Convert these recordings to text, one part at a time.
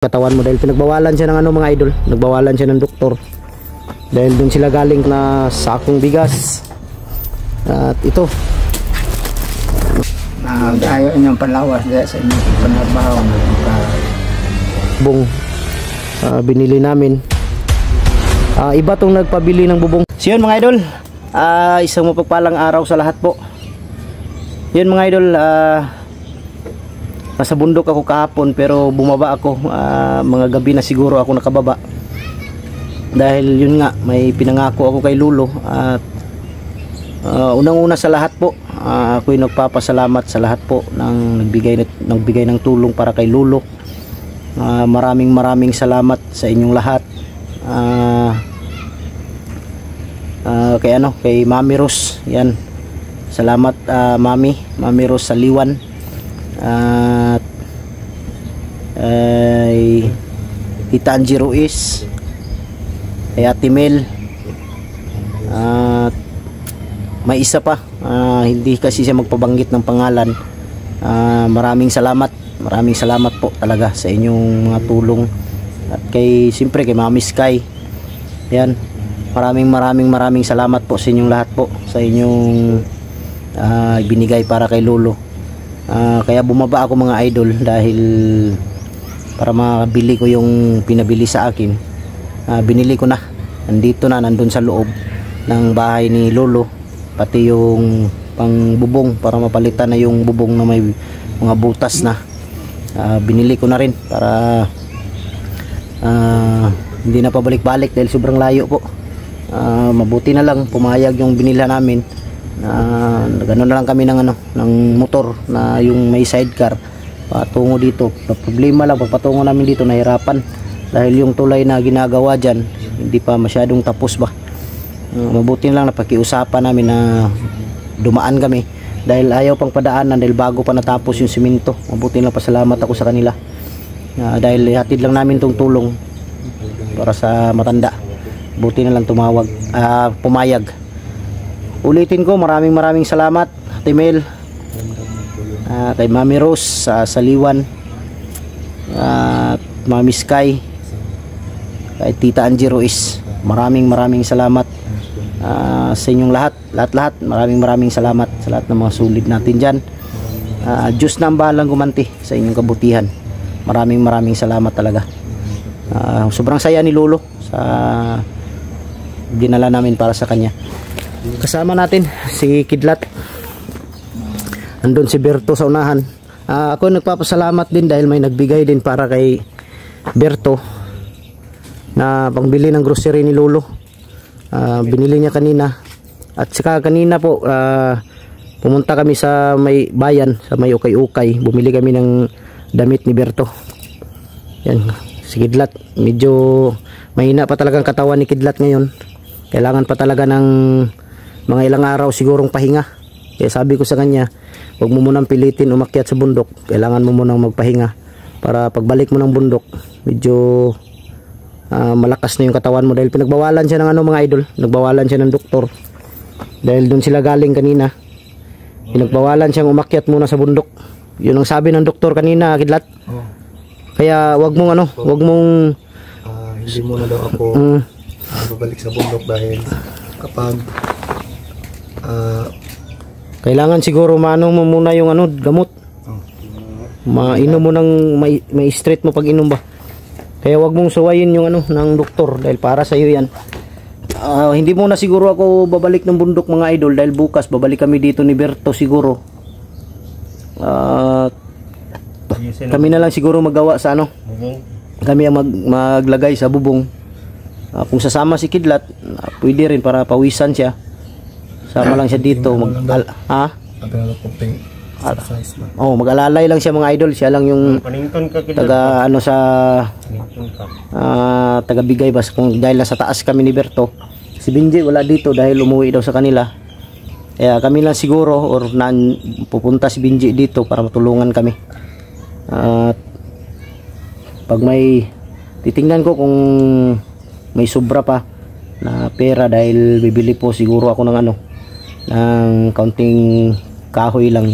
katawan mo dahil pinagbawalan siya ng ano mga idol, nagbawalan siya ng doktor dahil dun sila galing na sakong bigas. At ito ayaw inyong panlawas dahil sa inyong panarbaho bubong binili namin. Iba tong nagpabili ng bubong. So yun mga idol, isang mapagpalang araw sa lahat po. Yun mga idol, nasa bundok ako kahapon pero bumaba ako mga gabi na siguro ako nakababa dahil yun nga may pinangako ako kay Lolo. At unang-una sa lahat po, ako'y nagpapasalamat sa lahat po ng nagbigay ng tulong para kay Lolo. Maraming salamat sa inyong lahat. Kay Mami Ros, yan, salamat Mami Ros Saliwan. At Tita Angie Ruiz, kay Ate Mel, at may isa pa, hindi kasi siya magpabanggit ng pangalan. Maraming salamat po talaga sa inyong mga tulong. At siyempre kay Mami Sky, yan, maraming salamat po sa inyong lahat po sa inyong ibinigay para kay Lolo. Kaya bumaba ako mga idol dahil para mabili ko yung pinabili sa akin. Binili ko na, nandun sa loob ng bahay ni Lolo, pati yung pangbubong para mapalitan na yung bubong na may mga butas na. Binili ko na rin para hindi na pabalik-balik dahil sobrang layo po. Mabuti na lang pumayag yung binila namin. Gano'n na lang kami ng motor na yung may sidecar patungo dito. Problema lang pagpatungo namin dito, nahirapan dahil yung tulay na ginagawa dyan hindi pa masyadong tapos ba. Mabuti na lang napakiusapan namin na dumaan kami dahil ayaw pang padaanan dahil bago pa natapos yung simento. Mabuti lang, pasalamat ako sa kanila dahil hatid lang namin tong tulong para sa matanda. Buti na lang pumayag. Ulitin ko, maraming salamat Ate Mel, kay Mami Rose Saliwan, at Mami Sky, kay Tita Angie Ruiz. Maraming salamat sa inyong lahat. Maraming salamat sa lahat ng mga sulit natin dyan. Diyos na ang bahalang gumanti sa inyong kabutihan. Maraming salamat talaga. Sobrang saya ni Lolo sa dinala namin para sa kanya. Kasama natin si Kidlat, andun si Berto sa unahan. Ako nagpapasalamat din dahil may nagbigay din para kay Berto na pangbili ng grocery ni Lolo. Binili niya kanina. At saka kanina po pumunta kami sa may bayan, sa may ukay-ukay. Bumili kami ng damit ni Berto. Yan, si Kidlat, medyo mahina pa talagang katawan ni Kidlat ngayon. Kailangan pa talaga ng mga ilang araw sigurong pahinga. Kaya sabi ko sa kanya, huwag mo munang pilitin umakyat sa bundok. Kailangan mo munang magpahinga para pagbalik mo ng bundok medyo malakas na yung katawan mo. Dahil pinagbawalan siya ng mga idol, nagbawalan siya ng doktor dahil dun sila galing kanina. Pinagbawalan siyang umakyat muna sa bundok. Yun ang sabi ng doktor kanina, Kidlat. Kaya wag mong hindi muna daw ako babalik sa bundok dahil kapag kailangan siguro maano mo muna yung gamot. Mainom mo ng may straight mo pag inom ba. Kaya wag mong suwayin yung ng doktor dahil para sa iyo yan. Hindi muna siguro ako babalik ng bundok mga idol dahil bukas babalik kami dito ni Berto siguro. Kami na lang siguro magawa sa kami ang maglagay sa bubong. Kung sasama si Kidlat, pwede rin para pawisan siya. Sama lang siya dito. Mag-alalay lang siya mga idol. Siya lang yung taga taga-bigay bas kung dahil nasa taas kami ni Berto. Si Benji wala dito dahil umuwi daw sa kanila. Kaya kami lang siguro or pupunta si Benji dito para matulungan kami. Pag may titingnan ko kung may sobra pa na pera dahil bibili po siguro ako ng ng kaunting kahoy lang,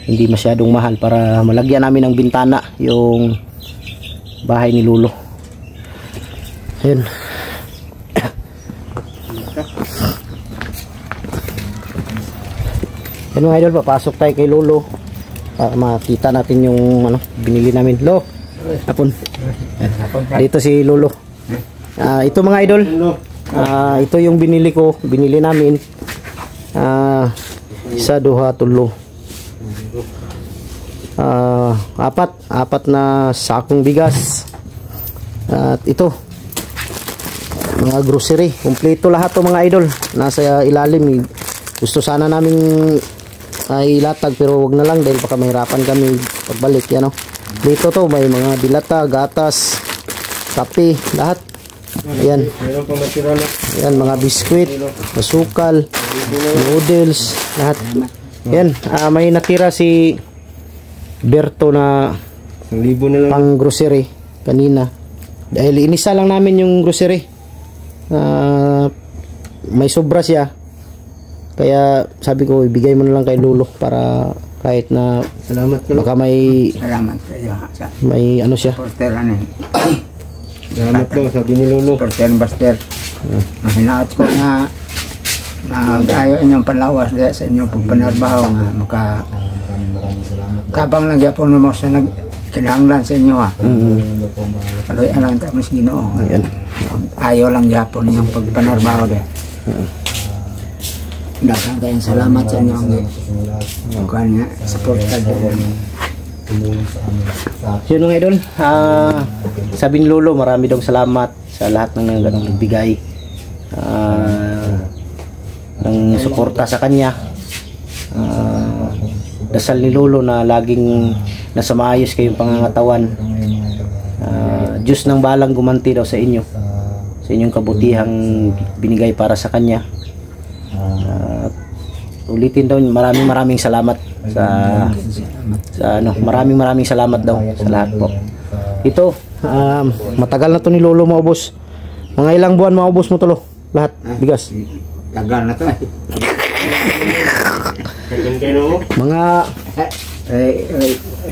hindi masyadong mahal para malagyan namin ng bintana yung bahay ni Lolo. Ayun. Yan mga idol, papasok tayo kay Lolo para makita natin yung ano, binili namin. Lo, hapon. Dito si Lolo. Ito mga idol, ito yung binili namin. Isa, duha, tulo. Apat na sakong bigas. At ito, mga grocery, kumpleto lahat to mga idol. Nasa ilalim. Gusto sana namin ilatag pero wag na lang dahil baka mahirapan kami pagbalik. Yan, dito to may mga dilata, gatas, kape, lahat. Ayan. Ayan, mga biskwit, masukal, noodles, lahat. Ayan, may natira si Berto na pang grocery kanina. Dahil inisa lang namin yung grocery. May sobra siya. Kaya sabi ko ibigay mo na lang kay Lolo para kahit na Salamat ko. baka may Salamat sa iyo. may ano siya. Porter ano eh. Salamat ko, sabi ni Lolo. Porter Buster. Hinaot ko na nag-ayo inyong panlawas dahil sa inyong pagpanarbaho nga maka kabang nagyapon mo sa kinahanglan sa inyo ha. Paloy alang tapos Ginoo. Ayan. Ayaw lang yapon yung pagpanarbaho dahil. Dagang kayong salamat sa inyo ang kanya support ka dyan. Yun mga idol, sabi ni Lolo marami daw salamat sa lahat ng ganong nagbigay ng suporta sa kanya. Dasal ni Lolo na laging nasa maayos kayong pangangatawan. Diyos ng balang gumanti daw sa inyo, sa inyong kabutihang binigay para sa kanya. Ulitin daw, maraming salamat sa maraming salamat daw sa lahat po. Ito, matagal na to ni Lolo maubos. Mga ilang buwan maubos mo to lo lahat bigas. Tagal na to eh. Mga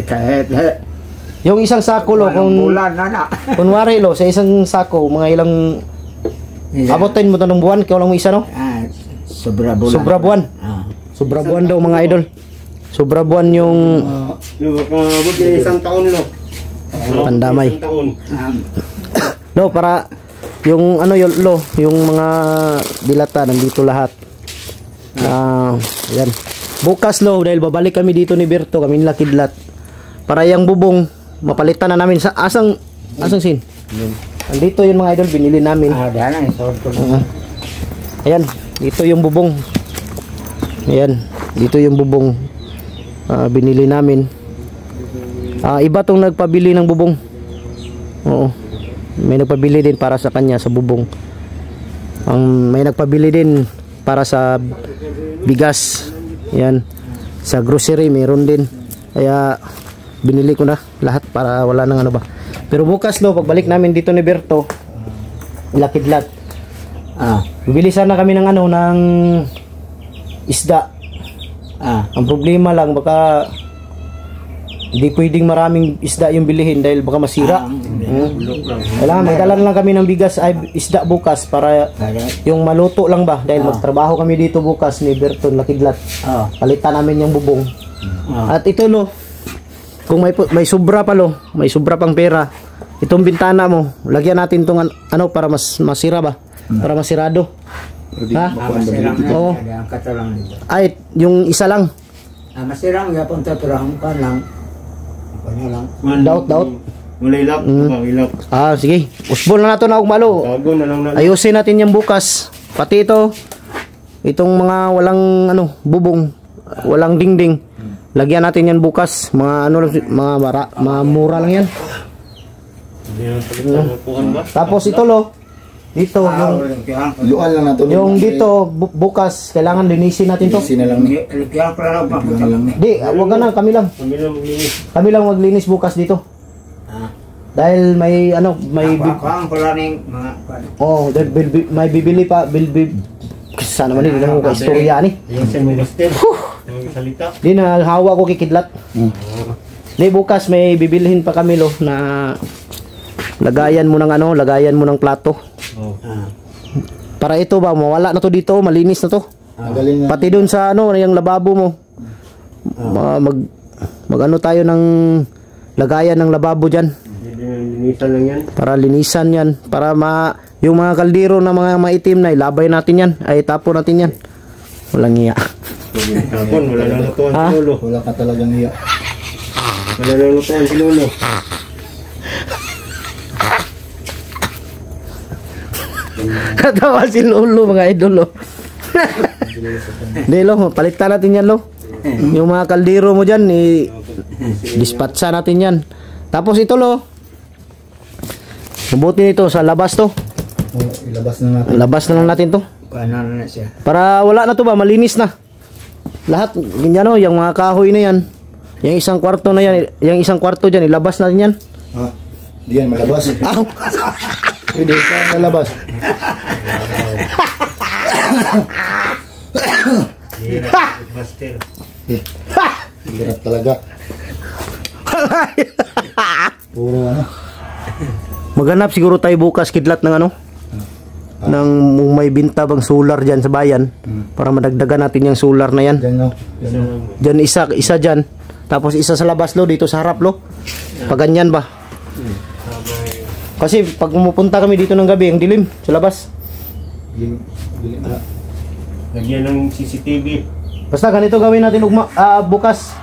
Kahit yung isang sako lo kung bulan na. kunwari lo sa isang sako mga ilang abutin mo to ng buwan kaya lang mo isa no? Sobra bulan. Sobra buwan. Sobra buwan daw mga idol. Sobra buwan yung Baka isang taon lo. pandamay. No, para yung ano yun lo, yung mga dilata nandito lahat. Yan. Bukas lo dahil babalik kami dito ni Berto, kami nila kidlat. Para yung bubong mapalitan na namin sa asang sin. Andito yung mga idol binili namin. Dahil Ayan, dito yung bubong. Ayan, dito yung bubong. Binili namin. Iba tong nagpabili ng bubong. Oo. May nagpabili din para sa kanya sa bubong. May nagpabili din para sa bigas. Ayan. Sa grocery meron din. Kaya binili ko na lahat para wala nang ano ba. Pero bukas lo pagbalik namin dito ni Berto, lakidlat. Bibili sana kami ng ano ng isda. Ang problema lang baka hindi pwedeng maraming isda yung bilihin dahil baka masira. Kailangan magdala lang kami ng bigas ay isda bukas para yung maluto lang ba dahil magtrabaho kami dito bukas ni Berton Lakidlat. Palitan namin yung bubong. At ito lo, kung may sobra pa lo, may sobra pang pera, itong bintana mo, lagyan natin itong ano para mas masira ba? Para masirado. Ha? Oo. Ay, yung isa lang. Masirang yapon to pero hangpan lang. Daot. Wala ilap. Ilap. Sige. Usbol na nato na ugmalo. Tago na lang na. Ayusin natin yung bukas. Pati ito. Itong mga walang ano, bubong, walang dingding. Lagyan natin yan bukas. Mga ano mga mura lang yan. Tapos ito lo. Dito Luan lang nato. yung dito bukas kailangan linisin natin to. Sina lang ni. Di, wag na kami lang. Kami lang maglinis bukas dito. Dahil may ano, may may bibili pa, sana man hindi mo ka istorya ni. Di na hawa ko kikidlat. Di bukas may bibilihin pa kami lo na lagayan mo ng lagayan mo ng plato. Ah. Para ito ba, mawala na to dito, malinis na to. Magaling na. Pati dun sa yung lababo mo. Mag ano tayo ng lagayan ng lababo diyan. Linisan lang yan. Para linisan 'yan, para yung mga kaldero na mga maitim na ilabay natin 'yan, ay tapo natin 'yan. Walang iya. Tapon, wala na lutuan Ha? si Lolo. Wala ka talagang iya. Wala na lutuan si Lolo. Katawa si Lolo mga idol. Hindi lo, palitan natin 'yan lo. Yung mga kaldero mo diyan, dispatcha natin 'yan. Tapos ito lo. Mabuti nito sa labas to. Ilabas na natin. Labas na lang natin to. Paano na siya? Para wala na to ba, malinis na. Lahat, ganyan o, yung mga kahoy na yan. Yung isang kwarto na yan, yung isang kwarto dyan, ilabas natin yan. Ha? Di yan malabas. Aw! Pwede ka malabas. Master. Hirap talaga. Puro Maghanap siguro tayo bukas kidlat ng ng may binta bang solar dyan sa bayan para madagdagan natin yung solar na yan. Diyan no. Diyan no. Dyan isa dyan. Tapos isa sa labas lo, dito sa harap lo. Pag ganyan ba? Kasi pag pumupunta kami dito ng gabi, ang dilim sa labas. Lagyan ng CCTV. Basta ganito gawin natin bukas.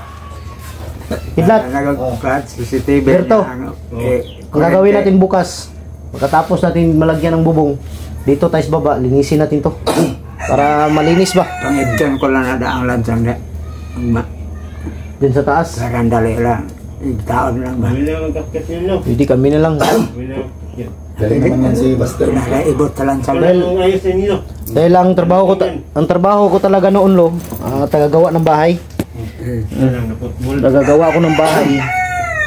Kidlat. Nagagkat, CCTV. Berto. Ang gagawin natin bukas, pagkatapos natin malagyan ng bubong, dito tayo sa baba, linisin natin to. Para malinis ba? Pangityan ko lang na daang lansang na. Dyan sa taas. Sarandali lang. Taon lang ba? Kami na magkakit yun, no? Hindi kami na lang. Kami na magkakit. Galing naman yan si Buster. Nakaibot sa lansang. Wala nang ayos na ninyo. Dahil ang trabaho ko talaga noon lo, tagagawa ng bahay. Naputbol. Nagagawa ko ng bahay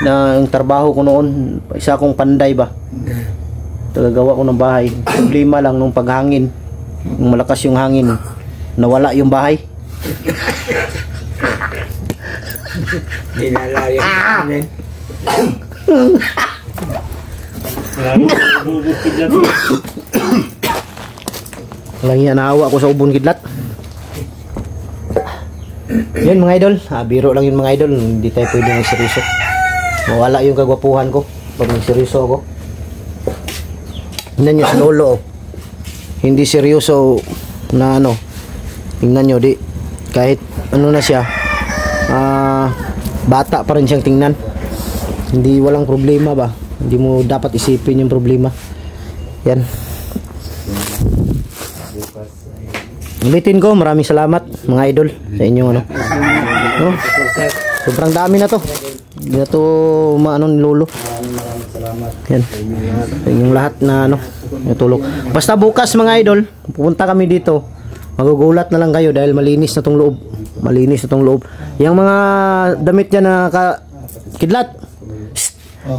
na ang trabaho ko noon, isa akong panday ba. Tagagawa ko ng bahay. Problema lang nung paghangin. Nung malakas yung hangin, nawala yung bahay. Dinalayan namin. Marami na bubukid lang. Walang yan, naawa ko sa ubon kidlat. Yan mga idol, biro lang yun mga idol. Hindi tayo pwede ng seryoso. Mawala yung kagwapuhan ko pag nagseryoso ako. Tingnan nyo si Lolo, oh. Hindi seryoso na tingnan nyo, kahit na siya, bata pa rin siyang tingnan. Hindi, walang problema ba. Hindi mo dapat isipin yung problema. Yan. Ulitin ko, maraming salamat mga idol sa inyong no? Sobrang dami na to. Hindi na to ni Lolo. Yan. Sa inyong lahat na natulog. Basta bukas mga idol, pupunta kami dito. Magugulat na lang kayo dahil malinis na tong loob. Malinis na tong loob. Yung mga damit niya na kidlat.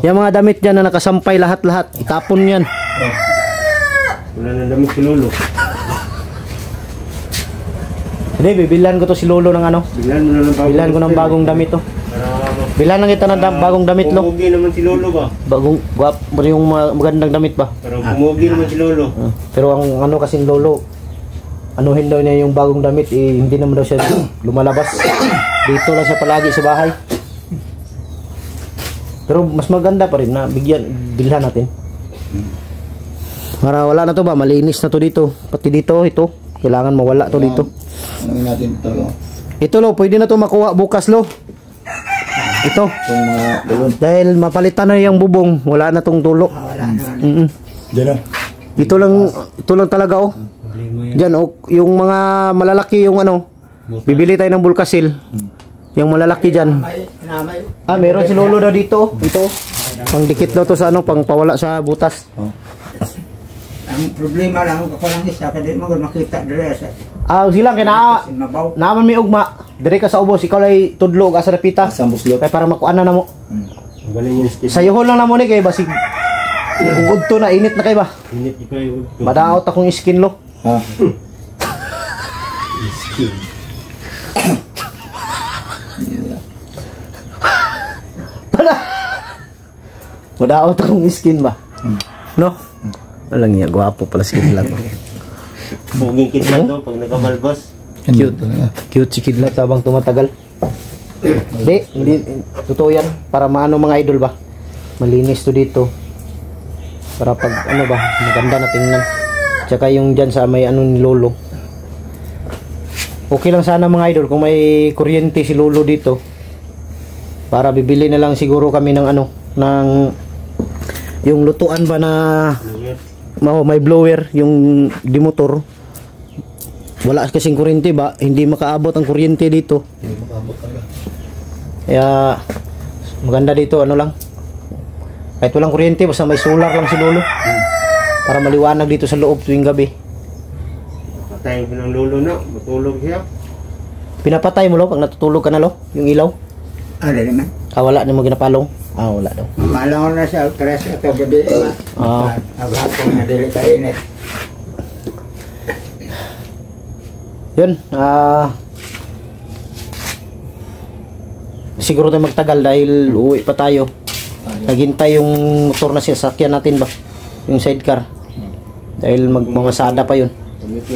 Yung mga damit niya na nakasampay lahat-lahat. Itapon yan. Wala na damit si Lolo. Hindi, bibilan ko to si Lolo ng Bilan mo na lang bago. Bilan ko ng bagong damit to. Bilan lang kita ng bagong damit lo. Pumugi naman si Lolo ba? Bagong yung magandang damit ba? Pero pumugi naman si Lolo. Pero ang kasing Lolo, anuhin daw niya yung bagong damit, hindi naman daw siya lumalabas. Dito lang siya palagi sa bahay. Pero mas maganda pa rin na bilhan natin. Para wala na to ba, malinis na to dito. Pati dito, ito, kailangan mawala to dito. Ano natin ito lo? Ito lo, pwede na to makuha bukas lo. Ito. Yung mga balon. Dahil mapalitan na yung bubong, wala na tong tulo. Diyan no. Ito lang talaga oh. Diyan oh, yung mga malalaki yung bibili tayo ng bulkasil. Yung malalaki diyan. Meron si Lolo daw dito. Ito. Pangdikit daw to sa pang pawala sa butas. Ang problema lang ko lang isa kada mo makita dire sa. Silang naman may ugma. Dire ka sa ubos, ikaw lay tudlo asa napita. Sa buslot. Kay para makuan na mo. Galing yung skin. Sayuhon lang na mo ni kay basig. Ugod to na init na kay ba? Init ikaw yung udto. Madaot akong skin lo. Ha. Madaot akong skin ba? No? Alang niya, gwapo pala si Kidlat. Puging kidlat no, pag nakabalbas. Cute. Cute si Kidlat habang tumatagal. Hindi. Totoo yan. Para maano mga idol ba? Malinis to dito. Para pag ano ba, maganda na tingnan. Tsaka yung dyan sa may ano ni Lolo. Okay lang sana mga idol kung may kuryente si Lolo dito. Para bibili na lang siguro kami ng ano, ng yung lutuan ba na may blower, yung di motor. Wala kasing kuryente ba, hindi makaabot ang kuryente dito. Kaya maganda dito ano lang. Kahit walang kuryente, basta may solar lang si Lolo. Para maliwanag dito sa loob tuwing gabi. Patay ko ng lolo na, matulog siya. Pinapatay mo lo pag natutulog ka na lo, yung ilaw. Ano naman? Wala na mo ginapalong. Wala daw. Malangon na siya, tres ito gabi. Hapon na dili kainit. Yun, siguro tayo magtagal dahil uuwi pa tayo. Naghintay yung motor na sasakyan natin ba? Yung sidecar. Dahil magmamasada pa yun.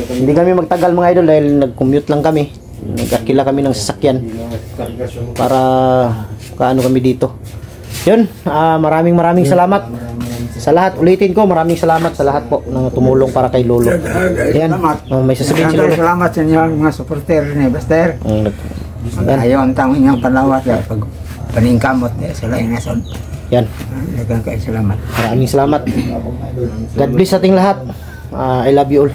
Hindi kami magtagal mga idol dahil nag-commute lang kami. Nag-arkila kami ng sasakyan para kaano kami dito. Yun, maraming salamat sa lahat. Ulitin ko, maraming salamat sa lahat po na tumulong para kay Lolo. Yan, may sasabihin si Lolo. Salamat sa inyo mga supporter ni Buster. Ayon tang inyong palawas pag paningkamot sila inason. Yan. Daghang kay salamat. Maraming salamat. God bless sa ating lahat. I love you all.